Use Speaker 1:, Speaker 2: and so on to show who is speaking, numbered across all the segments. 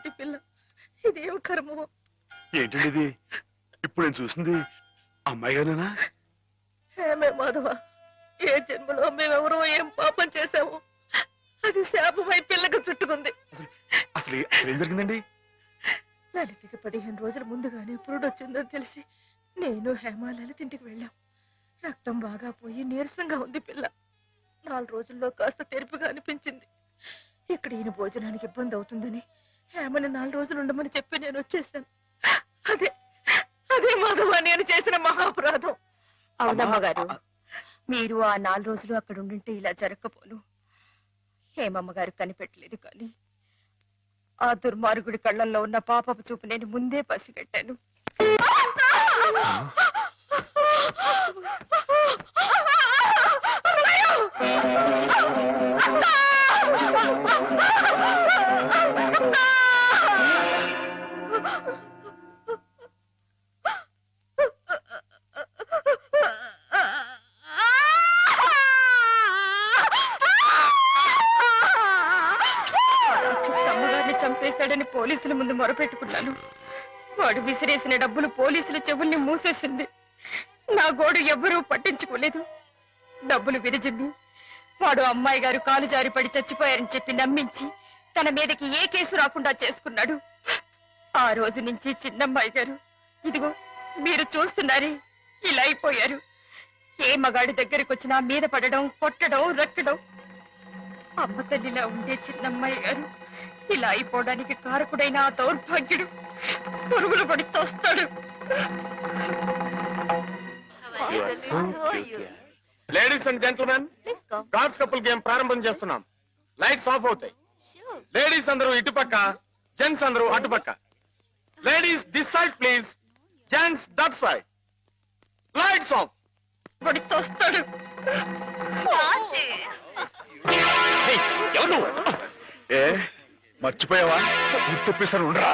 Speaker 1: లాంటి పిల్ల ఇదేం కర్మమో.
Speaker 2: ఏంటండి ఇది? ఇప్పుడు నేను చూసింది అమ్మాయి గానేనా?
Speaker 1: ఏమే మాధవ, ఏ జన్మలో మేమెవరో ఏం పాపం చేశాము, అది శాపమై పిల్లగా చుట్టుకుంది.
Speaker 2: అసలు ఏం జరిగిందండి?
Speaker 1: లలితకి 15 రోజుల ముందుగానే పురుడొచ్చిందని తెలిసి నేను హేమ లలిత ఇంటికి వెళ్ళాం. రక్తం బాగా పోయి నీరసంగా ఉంది పిల్ల. 4 రోజుల్లో కాస్త తెరుపుగా అనిపించింది. ఇక్కడ ఈయన భోజనానికి ఇబ్బంది అవుతుందని హేమని 4 రోజులు ఉండమని చెప్పి నేను వచ్చేసాను. అదే అదే మాధవ నేను చేసిన మహాపరాధం.
Speaker 3: అవునమ్మగారు, మీరు ఆ 4 రోజులు అక్కడ ఉండుంటే ఇలా జరగకపోను. హేమమ్మగారు కనిపెట్టలేదు కానీ ఆ దుర్మార్గుడి కళ్ళల్లో ఉన్న పాపపు చూపు నేను ముందే పసిగట్టాను. చంపేశాడని పోలీసుల ముందు మొరపెట్టుకున్నాను. వాడు విసిరేసిన డబ్బులు పోలీసుల చెవుల్ని మూసేసింది. నా గోడు ఎవ్వరూ పట్టించుకోలేదు. డబ్బులు విరజిమ్మి వాడు అమ్మాయి గారు కాలు జారి పడి చచ్చిపోయారని చెప్పి నమ్మించి తన మీదకి ఏ కేసు రాకుండా చేసుకున్నాడు. ఆ రోజు నుంచి చిన్నమ్మాయి గారు ఇదిగో మీరు చూస్తున్నారే ఇలా అయిపోయారు. ఏ మగాడి దగ్గరికి వచ్చినా మీద పడడం, కొట్టడం, రక్కడం. అమ్మ తల్లిలా ఉండే చిన్నమ్మాయి గారు ఇలా అయిపోవడానికి కారకుడైన ఆ దౌర్భాగ్యుడు పురుగులు పడి చస్తాడు.
Speaker 4: Ladies and gentlemen, gods couple game ప్రారంభం చేస్తున్నాం. లైట్స్ ఆఫ్ అవుతాయి. లేడీస్ అందరూ ఇటుపక్క, జెంట్స్ అందరూ అటుపక్క. Ladies this side please, gents that side. Lights off.
Speaker 3: పడి చస్తాడు.
Speaker 2: ఎవరు? ఏ మర్చిపోయావా? గుర్తొప్పిస్తాను ఉండరా.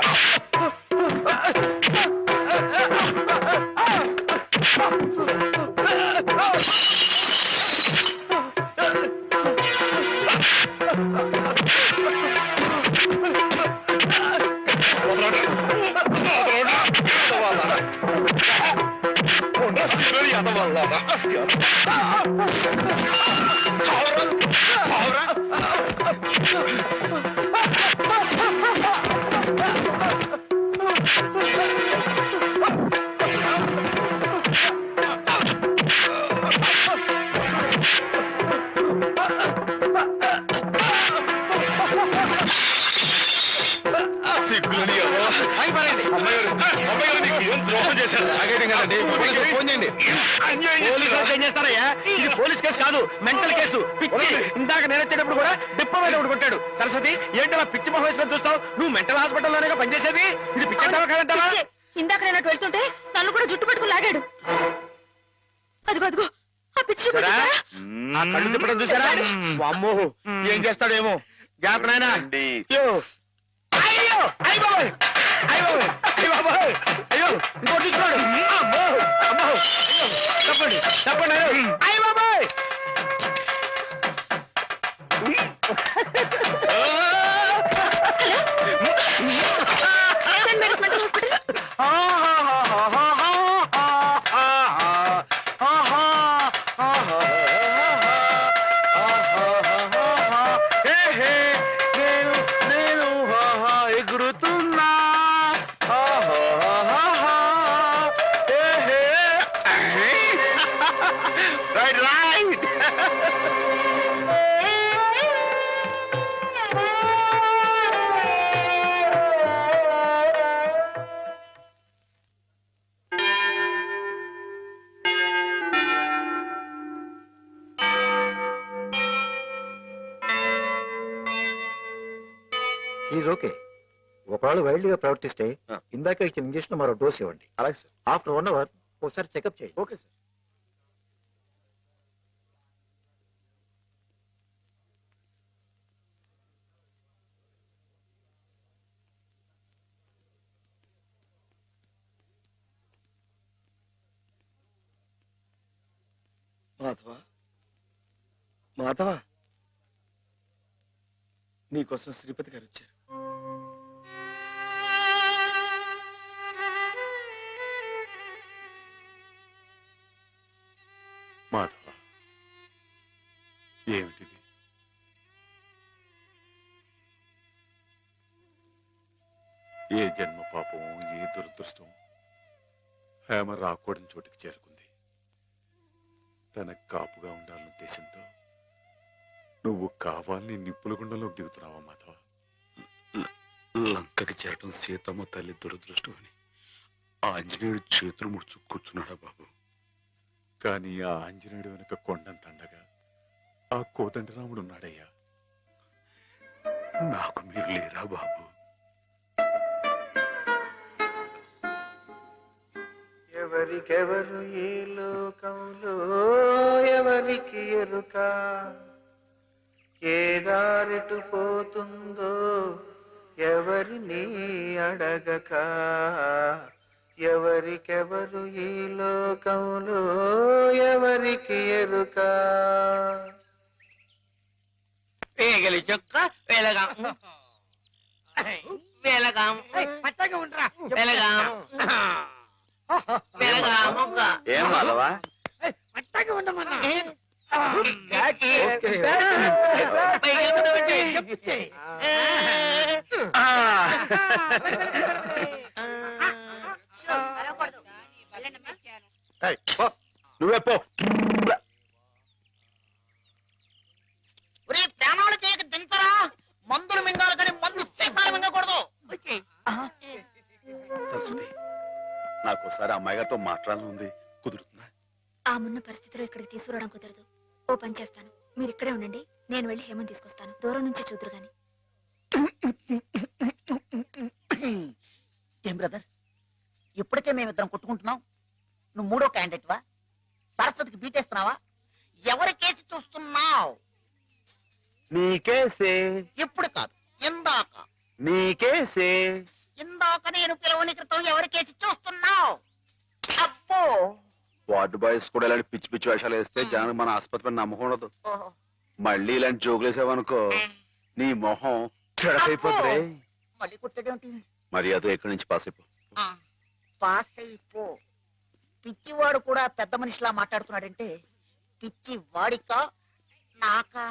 Speaker 4: ఇది పోలీస్ కేసు కాదు, మెంటల్ కేసు. పిచ్చి. ఇందాక నేను వచ్చేటప్పుడు కూడా డిప్ప మీద ఒకటి కొట్టాడు. సరస్వతి, ఏంటలా పిచ్చి మొహం వేసుకొని చూస్తావు? నువ్వు మెంటల్ హాస్పిటల్లోనే పనిచేసేది. ఇది పిచ్చి అంటావా కాదంటావా?
Speaker 3: ఇందాక నేను అటు వెళ్తుంటే నన్ను కూడా జుట్టు పట్టుకుని లాగాడు. అదిగో అదిగో ఆ పిచ్చి
Speaker 4: కళ్ళు తిప్పడం చూసారా? అమ్మో, ఏం చేస్తాడేమో. జాగ్రత్త నాయనా. అయ్యో అయ్యో అయ్యో అయ్యో బాబోయ్, అయ్యో ఇంకోటి చూస్తున్నాడు. అమ్మో అమ్మో, అయ్యో తప్పండి తప్పండి. అయ్య బాబోయ్. ఎగురుతున్నా. Right right.
Speaker 5: ఇది ఓకే. ఒకవేళ వైల్డ్ గా ప్రవర్తిస్తే ఇందాక ఇచ్చిన ఇంజక్షన్ మరో డోస్ ఇవ్వండి.
Speaker 4: అలాగే సార్.
Speaker 5: ఆఫ్టర్ 1 అవర్ ఒకసారి చెకప్ చేయండి.
Speaker 4: Okay sir. మాధవ, మాధవ, నీకోసం శ్రీపతి గారు వచ్చారు.
Speaker 2: మాధవ, ఏమిటిది? ఏ జన్మ పాపం, ఏ దురదృష్టం హేమ రాకూడని చోటికి చేరుకుంది. తనకు కాపుగా ఉండాలన్న ఉద్దేశంతో నువ్వు కావాలని నిప్పుల గుండంలోకి దిగుతున్నావా మాధవ? లంకకి చేరటం సీతమ్మ తల్లి దురదృష్టం అని ఆంజనేయుడు చేతులు ముడుచు కూర్చున్నాడా బాబు? కానీ ఆ ఆంజనేయుడు వెనుక కొండంత అండగా ఆ కోదండరాముడు ఉన్నాడయ్యా. నాకు మీరు లేరా బాబు?
Speaker 6: ఎవరికెవరు ఈ లోకంలో ఎవరికి ఎరుక, ఏ దారిటు పోతుందో ఎవరిని అడగక, ఎవరికెవరు ఈ లోకంలో ఎవరికి ఎరుక.
Speaker 7: పేగలి చొక్క వెలగాం వెలగాం వెలగాం వెలగాం
Speaker 5: ఏం మాధవా?
Speaker 2: నువ్వే పో.
Speaker 7: ప్రాణాలు చేయక దించరా, మందులు మింగాలి కానీ మందు సీసాలు మింగకూడదు.
Speaker 2: సరస్వతి, నాకు ఒకసారి అమ్మాయి గారితో మాట్లాడాలని ఉంది, కుదురుతుందా?
Speaker 3: ఆ మున్న పరిస్థితిలో ఇక్కడికి తీసుకురావడం కుదరదు. ఓ పని చేస్తాను, మీరు ఇక్కడే ఉండండి, నేను వెళ్ళి హేమని తీసుకొస్తాను. దూరం నుంచి చూదురు గాని.
Speaker 7: ఏం బ్రదర్, ఇప్పటికే మేమిద్దరం కొట్టుకుంటున్నాం, నువ్వు మూడో క్యాండిడేట్ వా? సరస్వతికి బీటేస్తున్నావా? ఎవరి కేసు చూస్తున్నావు?
Speaker 5: నీకేసే,
Speaker 7: ఇప్పుడు కాదు, ఇందాక.
Speaker 5: నీకేసే.
Speaker 7: ఇందాక నేను పిలవని క్రితం ఎవరి కేసు చూస్తున్నావు? అబ్బో,
Speaker 2: వార్డు బాయ్స్ కూడా ఇలాంటి పిచ్చి పిచ్చి వేషాలు వేస్తే జనానికి మన ఆసుపత్రి నమ్మకం ఉండదు. మళ్ళీ ఇలాంటి జోకులు వేసావనుకో నీ మొహం చెడకైపోతుంది.
Speaker 7: మళ్ళీ కుట్టడేమిటి?
Speaker 2: మరి అదో ఎక్కడి నుంచి పాస్ అయిపో.
Speaker 7: పాస్ అయిపో. పిచ్చివాడు కూడా పెద్ద మనిషిలా మాట్లాడుతున్నాడంటే పిచ్చి వాడికా నాకా?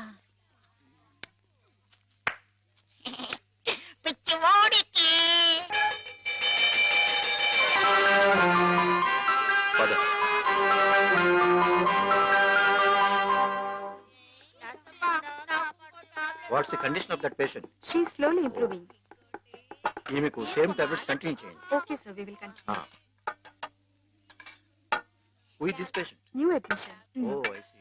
Speaker 7: పిచ్చివాడికి.
Speaker 2: పద.
Speaker 5: What's the condition of that patient?
Speaker 8: She is slowly improving.
Speaker 5: ఈమెకు సేమ్ టాబ్లెట్స్ కంటిన్యూ చేయండి.
Speaker 8: Okay, sir, we will continue.
Speaker 5: Who is this patient?
Speaker 8: New admission.
Speaker 5: Oh I see.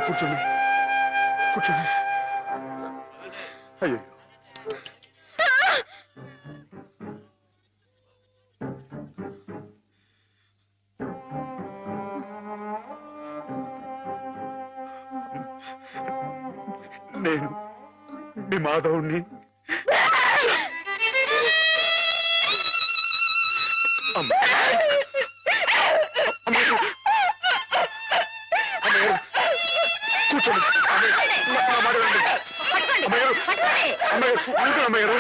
Speaker 2: కూర్చోండి, కూర్చోండి. అయ్యో, నేను మీ మాధవుణ్ణి. అమ్మ కూర్చోండి నా మాట వినండి. అమ్మగారు, అమ్మగారు,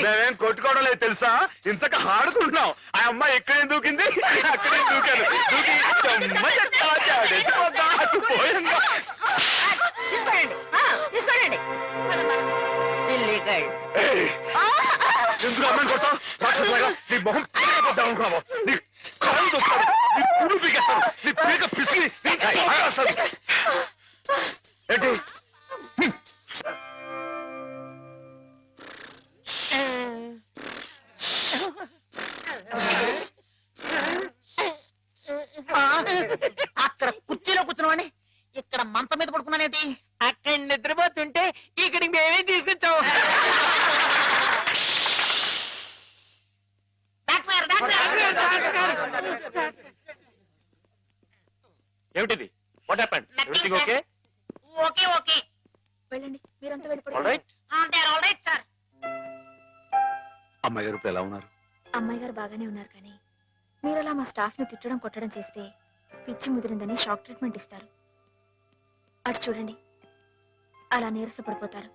Speaker 2: మేమేం కొట్టుకోవడం లేదు తెలుసా, ఇంతక ఆడుకుంటున్నాం. ఆ అమ్మాయి ఎక్కడేం దూకింది, అక్కడే దూకాను. దూకి అమ్మాయి ఎట్లా చాడేసిపోతా పోయిందా. ఏయ్, ఎందుకు అమ్మాయిని కొడతావు? రాక్షసులాగా నీ మొహం పీకపోద్దాం అనుకున్నావు. నీ కాళ్ళు దొక్కుతాను, నీ పుడు పీకేస్తాను, నీ పీక పిసికి ఏంటి?
Speaker 7: అక్కడ కుర్చీలో కూర్చున్నామని ఇక్కడ మంచం మీద పడుకున్నానేంటి?
Speaker 6: అక్కడ నిద్రపోతుంటే ఇక్కడికి మేమే తీసుకొచ్చాము.
Speaker 7: Doctor, doctor.
Speaker 4: ఏమిటిది? What happened? Everything okay?
Speaker 7: Okay okay.
Speaker 3: వెళ్ళండి, మీరంతా వెళ్ళిపోండి.
Speaker 4: Alright.
Speaker 7: They are all right sir.
Speaker 2: అమ్మాయి గారు ఇప్పుడు ఎలా ఉన్నారు?
Speaker 3: అమ్మాయి గారు బాగానే ఉన్నారు, కానీ మీరు అలా మా స్టాఫ్ ని తిట్టడం కొట్టడం చేస్తే పిచ్చి ముదిరిందని షాక్ ట్రీట్మెంట్ ఇస్తారు. అటు చూడండి, అలా నీరసపడిపోతారు.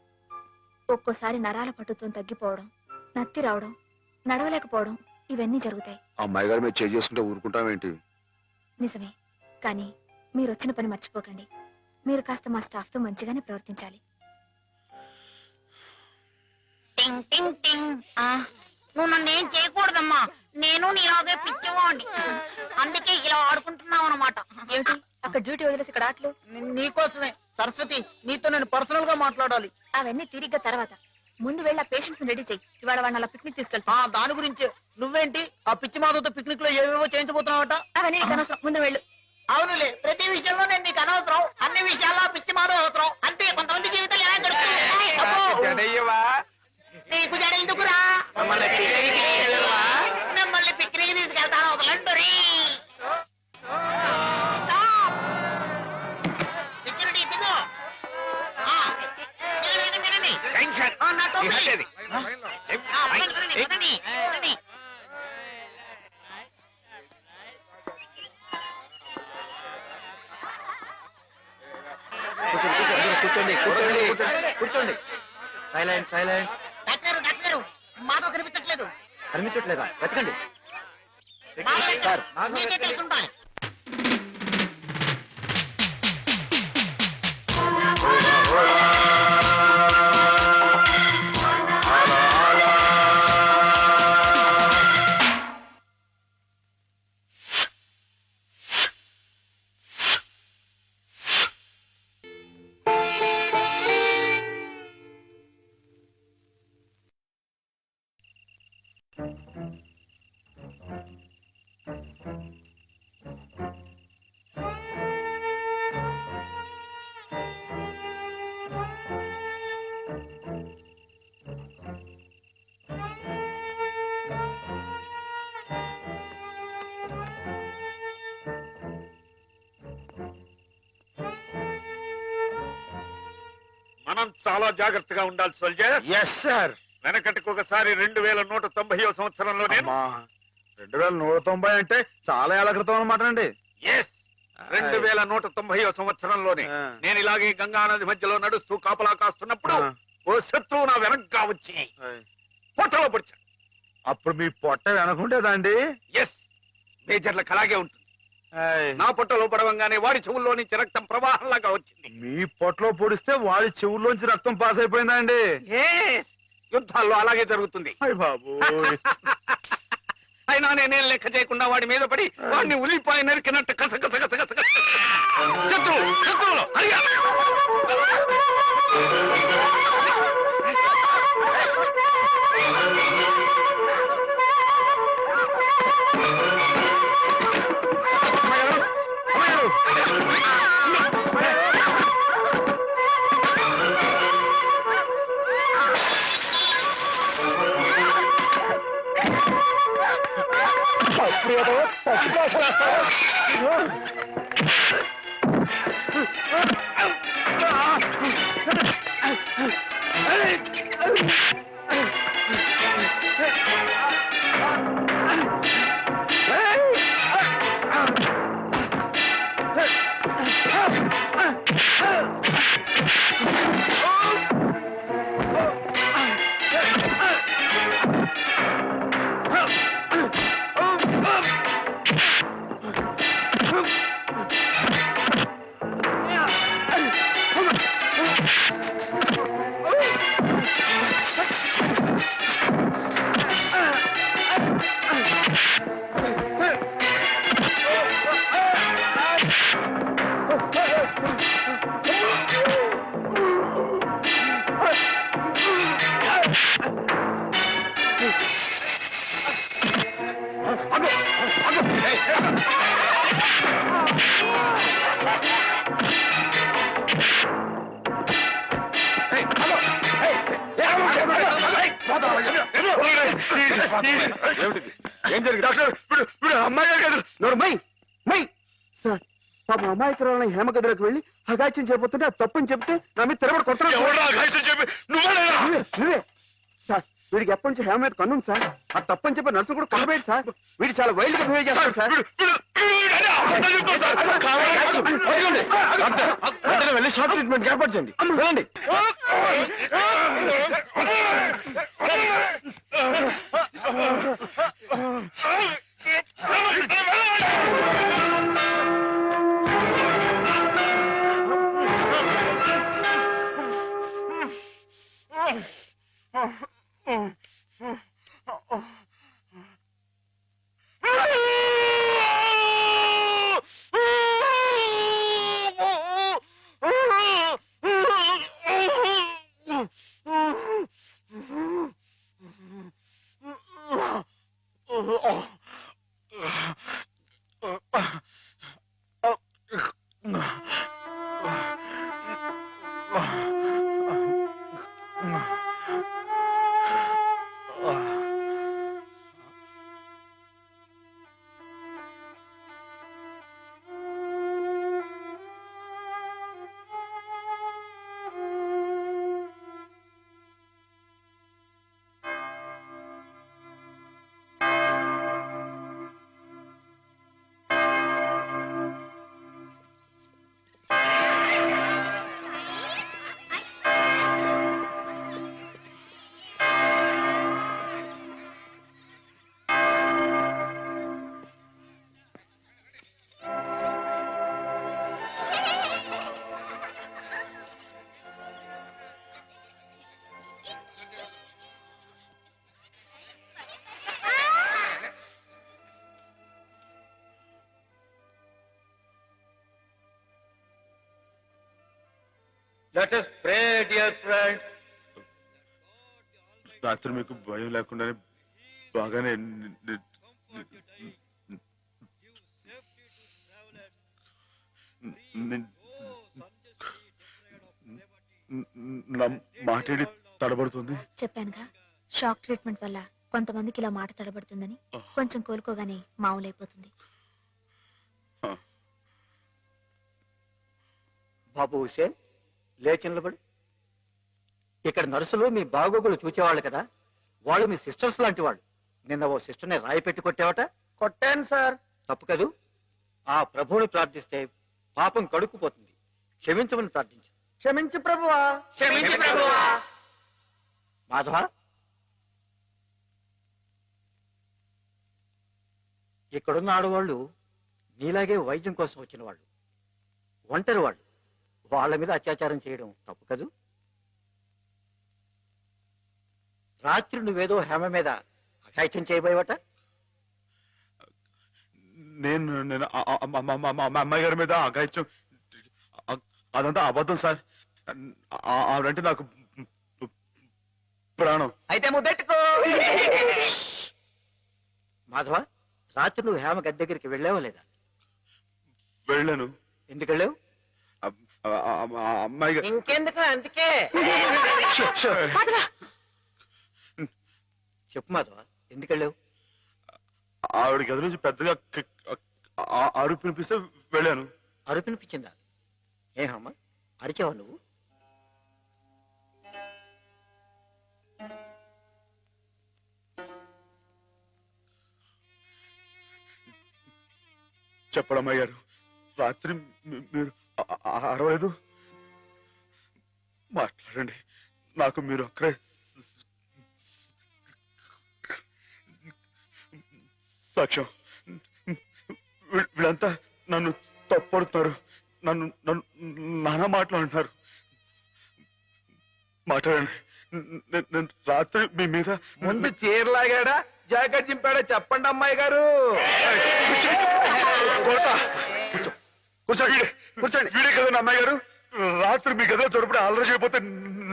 Speaker 3: ఒక్కోసారి నరాల పట్టుతో తగ్గిపోవడం, నత్తి రావడం, నడవలేకపోవడం, ఇవన్నీ జరుగుతాయి.
Speaker 2: అమ్మాయి గారు మీరు చేంజ్ చేసుకుంటే ఊరుకుంటామేంటి?
Speaker 3: నిజమే, కానీ మీరు వచ్చిన పని మర్చిపోకండి. మీరు కాస్త మా స్టాఫ్ తో మంచిగానే ప్రవర్తించాలి.
Speaker 7: టింగ్ టింగ్ టింగ్. నువ్వు నన్ను ఏం చేయకూడదమ్మా, నేను నీలాగే పిచ్చివాణ్ణి. అందుకే ఇలా ఆడుకుంటున్నావు అనమాట.
Speaker 3: ఏమిటి అక్కడ డ్యూటీ వదిలేసి ఇక్కడ ఆటలు?
Speaker 7: నీకోసమే సరస్వతి, నీతో నేను పర్సనల్ గా మాట్లాడాలి.
Speaker 3: అవన్నీ తిరిగ్గా తర్వాత. ముందు వెళ్ళి ఆ పేషెంట్స్ రెడీ చెయ్యి. ఇవాళ వాళ్ళని అలా పిక్నిక్ తీసుకెళ్తా.
Speaker 7: దాని గురించే. నువ్వేంటి ఆ పిచ్చి మాధవతో పిక్నిక్ లో ఏవేవో చేయించబోతున్నావట?
Speaker 3: అవన్నీ నీకు అనవసరం, ముందు వెళ్ళు.
Speaker 7: అవునులే, ప్రతి విషయంలో నేను నీకు అనవసరం, అన్ని విషయాల్లో ఆ పిచ్చి మాధవ అవసరం. అంతే, కొంతమంది జీవితాలు ఎలా గడుపుతాయి.
Speaker 6: జడయ్యవా,
Speaker 7: నీకు జడ ఎందుకురా? మిమ్మల్ని పిక్నిక్ తీసుకెళ్తాను, వదలండి. సెక్యూరిటీ దిగు. దిగండి. నా టోపీ. వదండి.
Speaker 5: కూర్చోండి కూర్చోండి కూర్చోండి. Silent silent.
Speaker 7: డాక్టర్, మాధవ్ కనిపించట్లేదు.
Speaker 5: కనిపించట్లేదా? వెతకండి.
Speaker 7: మాధవ్
Speaker 5: సార్,
Speaker 7: నీకే తెలుసుండాలి.
Speaker 2: మనం చాలా జాగ్రత్తగా ఉండాలి సోల్జర్.
Speaker 4: Yes sir.
Speaker 2: వెనకటికి ఒకసారి 2190వ సంవత్సరంలో నేను
Speaker 4: 2190 అంటే చాలా ఏళ్ల క్రితం అన్నమాట అండి.
Speaker 2: ఎస్ 2190వ సంవత్సరంలోనే నేను ఇలాగే గంగా నది మధ్యలో నడుస్తూ కాపలా కాస్తున్నప్పుడు ఓ శత్రువు నా వెనక్గా వచ్చి పొట్టలో పొడిచాడు.
Speaker 4: అప్పుడు మీ పొట్ట వెనకుండేదండి?
Speaker 2: ఎస్, మేజర్లకు అలాగే ఉంటుంది. నా పొట్టలో పడవంగానే వాడి చెవుల్లో నుంచి రక్తం ప్రవాహంలాగా వచ్చింది.
Speaker 4: మీ పొట్టలో పొడిస్తే వాడి చెవుల్లోంచి రక్తం పాస్ అయిపోయిందా అండి?
Speaker 2: యుద్ధాల్లో అలాగే జరుగుతుంది.
Speaker 4: అయ్ బాబు.
Speaker 2: అయినా నేనేం లెక్క చేయకుండా వాడి మీద పడి వాడిని ఉలిపాయ నరికినట్టు కసకస శత్రువులు హరియా.
Speaker 4: ఏమిటిది? ఏం జరిగింది డాక్టర్? అమ్మాయి గారు కాదు.
Speaker 5: మై సార్ పాప అమాయకురాలని హేమ గదిలోకి వెళ్ళి అగాచ్యం చేయబోతుంటే అది తప్పని చెప్తే నా మీద తిరగబడి కొట్టాను. నువ్వే సార్, వీడికి ఎప్పటి నుంచి హేమ మీద కన్నుంది సార్. అది తప్పని చెప్పి నర్సు కూడా కొనబేడు సార్. వీడు చాలా వైల్డ్ గా బిహేవ్ చేస్తాడు సార్.
Speaker 4: వెళ్ళి షార్ట్ ట్రీట్మెంట్ ఏర్పాటు చేయండి. వెళ్ళండి.
Speaker 5: Let us pray, dear friends.
Speaker 2: రాత్రి మీకు భయం లేకుండానే బాగానే నా మాటేడి తడబడుతుంది.
Speaker 3: చెప్పానుగా, షాక్ ట్రీట్మెంట్ వల్ల కొంతమందికి ఇలా మాట తడబడుతుందని. కొంచెం కోలుకోగానే మామూలైపోతుంది.
Speaker 5: బాబు హుసేన్, లేచి నిలబడు. ఇక్కడ నర్సులు మీ బాగోగులు చూచేవాళ్ళు కదా, వాళ్ళు మీ సిస్టర్స్ లాంటి వాళ్ళు. నిన్న ఓ సిస్టర్ని రాయి పెట్టి కొట్టావట.
Speaker 6: కొట్టాను సార్.
Speaker 5: తప్పు కదూ. ఆ ప్రభువుని ప్రార్థిస్తే పాపం కడుక్కుపోతుంది. క్షమించమని ప్రార్థించు.
Speaker 6: క్షమించు ప్రభువా. క్షమించు ప్రభువా.
Speaker 5: మాధవ, ఇక్కడున్న ఆడవాళ్ళు నీలాగే వైద్యం కోసం వచ్చిన వాళ్ళు, ఒంటరి వాళ్ళు. వాళ్ళ మీద అత్యాచారం చేయడం తప్పు కదూ. రాత్రి నువ్వేదో హేమ మీద అఘాయిత్యం చేయబోయేవట.
Speaker 2: నేను అమ్మాయి గారి మీద అఘాయిత్యం, అదంతా అబద్ధం సార్. ఆవిడంటే నాకు ప్రాణం.
Speaker 6: అయితే ముద్దెట్టుకో.
Speaker 5: మాధవ, రాత్రి నువ్వు హేమ గది దగ్గరికి వెళ్ళావా లేదా?
Speaker 2: వెళ్ళాను.
Speaker 5: ఎందుకు వెళ్ళావు?
Speaker 2: అమ్మాయి గారు
Speaker 6: ఇంకెందుకు, అందుకే.
Speaker 5: చెప్పు మాధవ, ఎందుకు వెళ్ళావు?
Speaker 2: ఆవిడ గది నుంచి పెద్దగా అరుపు వినిపిస్తే వెళ్ళాను.
Speaker 5: అరుపినిపించిందా? ఏమమ్మా, అరిచావా నువ్వు?
Speaker 2: చెప్పడం అమ్మాయి గారు, రాత్రి మీరు అరవలేదు. మాట్లాడండి, నాకు మీరు అక్కడే సాక్ష్యం. వీళ్ళంతా నన్ను తప్పడుతున్నారు, నన్ను నన్ను నానా మాట్లాడుతున్నారు. మాట్లాడండి. నేను రాత్రి మీ మీద
Speaker 6: ముందు చీరలాగాడా జాకెట్ చింపాడా చెప్పండి అమ్మాయి గారు.
Speaker 2: కూర్చో కూర్చో. కూర్చోండి. వీడే కదండి అమ్మాయి గారు. రాత్రి మీ గదిలో చొరపడి అల్లరి చేయకపోతే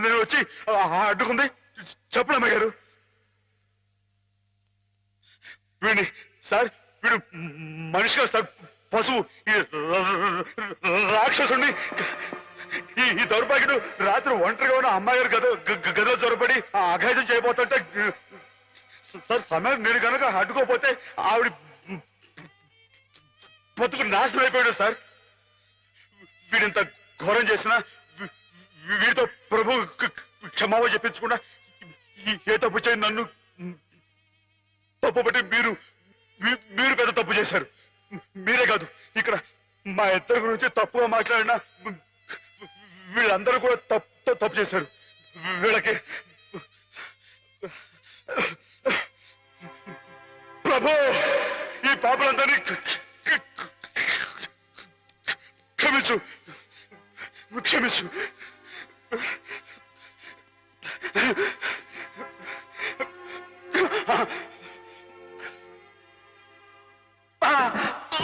Speaker 2: నేను వచ్చి అడ్డుకుంది. చెప్పండి అమ్మాయి గారు. వీడిని సార్, వీడు మనిషిగా సార్ పశువు ఈ రాక్షసుని ఈ దౌర్భాగ్యుడు రాత్రి ఒంటరిగా ఉన్న అమ్మాయి గారు గదిలో చొరబడి అఘాయితం చేయబోతుంటే సార్ సమయం నేను కనుక అడ్డుకోపోతే ఆవిడ బతుకు నాశనం అయిపోయాడు సార్. వీడింత ఘోరం చేసినా వీడితో ప్రభు క్షమాపణ చెప్పించకుండా ఏ తప్పు చేయండి నన్ను తప్పు బట్టి మీరు పెద్ద తప్పు చేశారు. మీరే కాదు ఇక్కడ మా ఇద్దరి గురించి తప్పుగా మాట్లాడినా వీళ్ళందరూ కూడా తప్పు చేశారు. వీళ్ళకి ప్రభు ఈ పాపలందరినీ క్షమించు క్షమించు.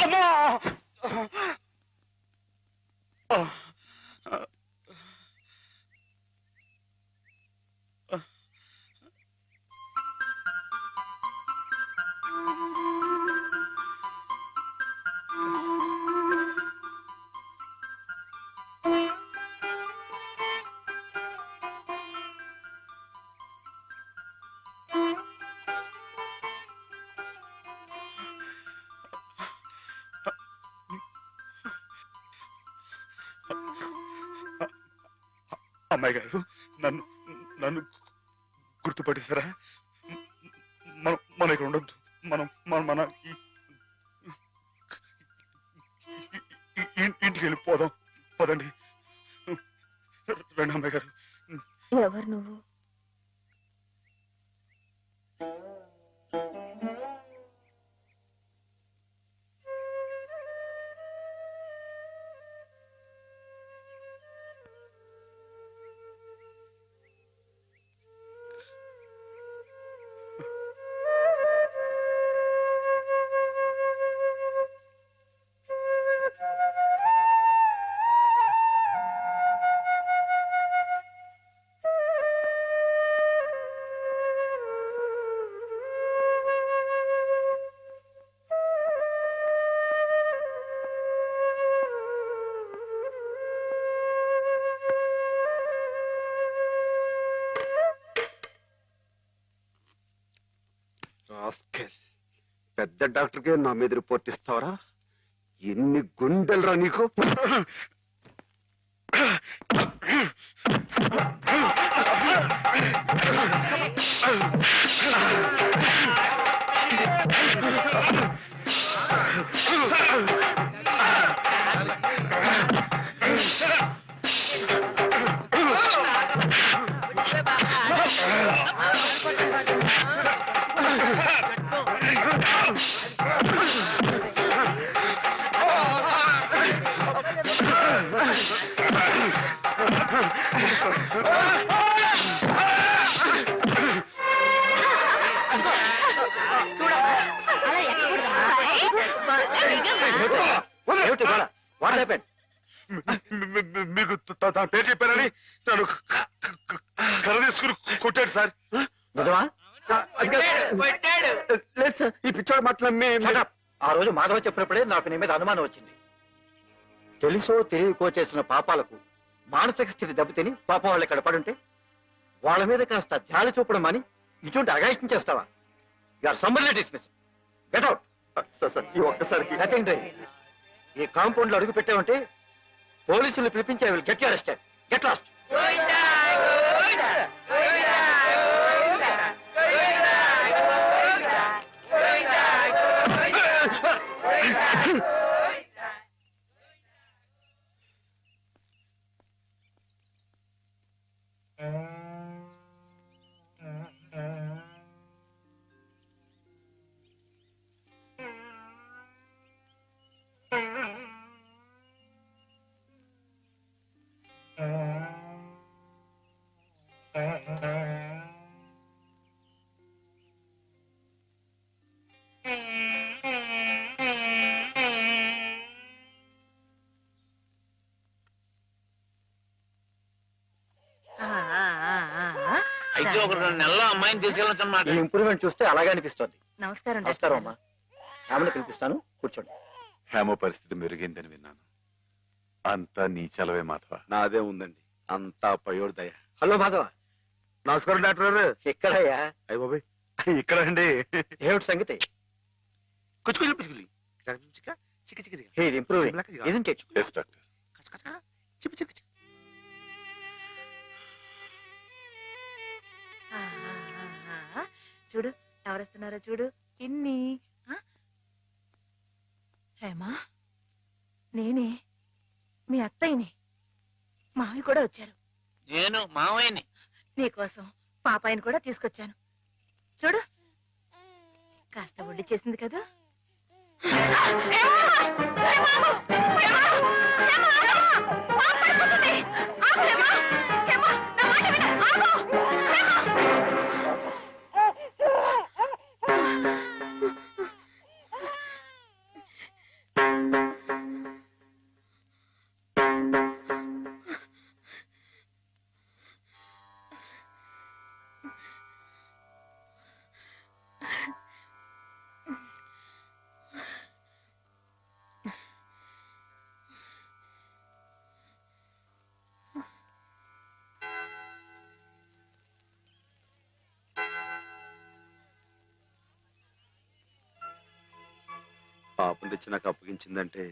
Speaker 2: అమ్మా అమ్మాయి గారు నన్ను నన్ను గుర్తుపట్టేశారా? మనం ఇక్కడ ఉండొద్దు. మనం మన ఇంటికి వెళ్ళిపోదాం. పదండి రండి అమ్మాయి గారు.
Speaker 3: ఎవరు నువ్వు?
Speaker 5: పెద్ద డాక్టర్కే నా మీద రిపోర్ట్ ఇస్తావరా? ఎన్ని గుండెలరా నీకు?
Speaker 2: మీకు తన పేరు చెప్పారని నన్ను కర్ర తీసుకుని కొట్టాడు సార్.
Speaker 5: నిజమా? లేదు సార్, ఈ పిచ్చోడు మాట్లాడి
Speaker 9: ఆ రోజు మాధవ చెప్పినప్పుడే నాకు నీ మీద అనుమానం వచ్చింది. తెలుసో తెలియకో చేసిన పాపాలకు మానసిక స్థితి దెబ్బతిని పాపం వాళ్ళు ఇక్కడ పడుంటే వాళ్ళ మీద కాస్త జాలి చూపడం అని ఇటువంటి అగాయిత్యం చేస్తావా? You're summarily dismiss. Get out.
Speaker 5: Sir ఈ ఒక్కసారికి
Speaker 9: నథింగ్ డూయింగ్. ఈ కాంపౌండ్ లో అడుగు పెట్టావంటే పోలీసులు పిలిపించి I will get you arrested. Get lost.
Speaker 6: అయితే ఒక 2 నెలల్లో అమ్మాయిని తీసుకెళ్ళొచ్చన్నమాట.
Speaker 9: ఈ ఇంప్రూవ్మెంట్ చూస్తే అలాగే అనిపిస్తుంది.
Speaker 3: నమస్కారం
Speaker 9: నమస్కారం అమ్మా. హేమని పిలిపిస్తాను, కూర్చోండి.
Speaker 2: హేమ పరిస్థితి మెరుగైందని విన్నాను. అంతా నీ చలవే మాధవ.
Speaker 5: నాదే ఉందండి, అంతా పయోడు దయ.
Speaker 9: హలో మాధవ.
Speaker 5: నమస్కారం డాక్టర్ గారు.
Speaker 9: ఎక్కడయ్యా?
Speaker 5: అయ్య బాబాయ్, ఇక్కడ అండి.
Speaker 9: ఏమిటి సంగతి? Hey, improving, isn't it?
Speaker 2: Yes doctor.
Speaker 1: చూడు ఎవరొస్తున్నారో చూడు. ఇన్ని హేమా, నేనే మీ అత్తయ్యని. మావి కూడా వచ్చారు.
Speaker 6: నేను మావయ్యని.
Speaker 1: నీకోసం పాపాయిని కూడా తీసుకొచ్చాను. చూడు, కాస్త ఒడ్డు చేసింది కదా.
Speaker 5: పాపం తెచ్చి నాకు అప్పగించిందంటే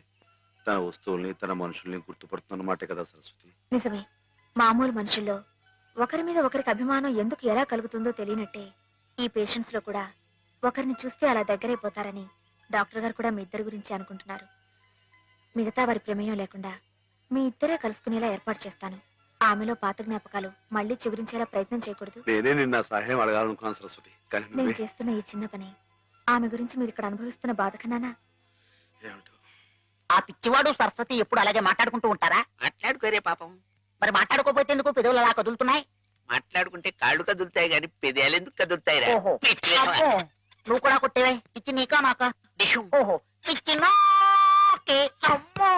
Speaker 5: తన వస్తువుల్ని, తన మనుషుల్ని గుర్తుపడుతున్నమాటే కదా సరస్వతి.
Speaker 3: నిజమే. మామూలు మనుషుల్లో ఒకరి మీద ఒకరికి అభిమానం ఎందుకు ఎలా కలుగుతుందో తెలియనట్టే ఈ పేషెంట్స్ లో కూడా ఒకరిని చూస్తే అలా దగ్గరైపోతారని డాక్టర్ గారు కూడా మీ ఇద్దరి గురించి అనుకుంటున్నారు. మిగతా వారి ప్రమేయం లేకుండా మీ ఇద్దరే కలుసుకునేలా ఏర్పాటు చేస్తాను. ఆమెలో పాత జ్ఞాపకాలు మళ్ళీ చిగురించేలా ప్రయత్నం చేయకూడదు.
Speaker 5: నేనే నిన్న సహాయం అడగాలనుకున్నాను సరస్వతి, కానీ
Speaker 3: నేను చేస్తున్న ఈ చిన్న పని ఆమె గురించి మీరు ఇక్కడ అనుభవిస్తున్న బాధ కన్నానా?
Speaker 5: ఏమిటో
Speaker 7: ఆ పిచ్చివాడు సరస్వతి ఎప్పుడు అలాగే మాట్లాడుకుంటూ ఉంటారా?
Speaker 6: మాట్లాడుకోరే పాపం.
Speaker 7: మరి మాట్లాడుకోపోతే ఎందుకు పెదవులు అలా కదులుతున్నాయి?
Speaker 6: మాట్లాడుకుంటే కాళ్ళు కదులుతాయి గాని పెదాలు ఎందుకు కదులుతాయిరా?
Speaker 7: ఓహో.
Speaker 6: పిచ్చి
Speaker 7: అబ్బో, నువ్వు కూడా కొట్టేవే. పిచ్చి నీకా నాకా?
Speaker 6: డిషుం.
Speaker 7: ఓహో, పిచ్చి నాకే. అమ్మో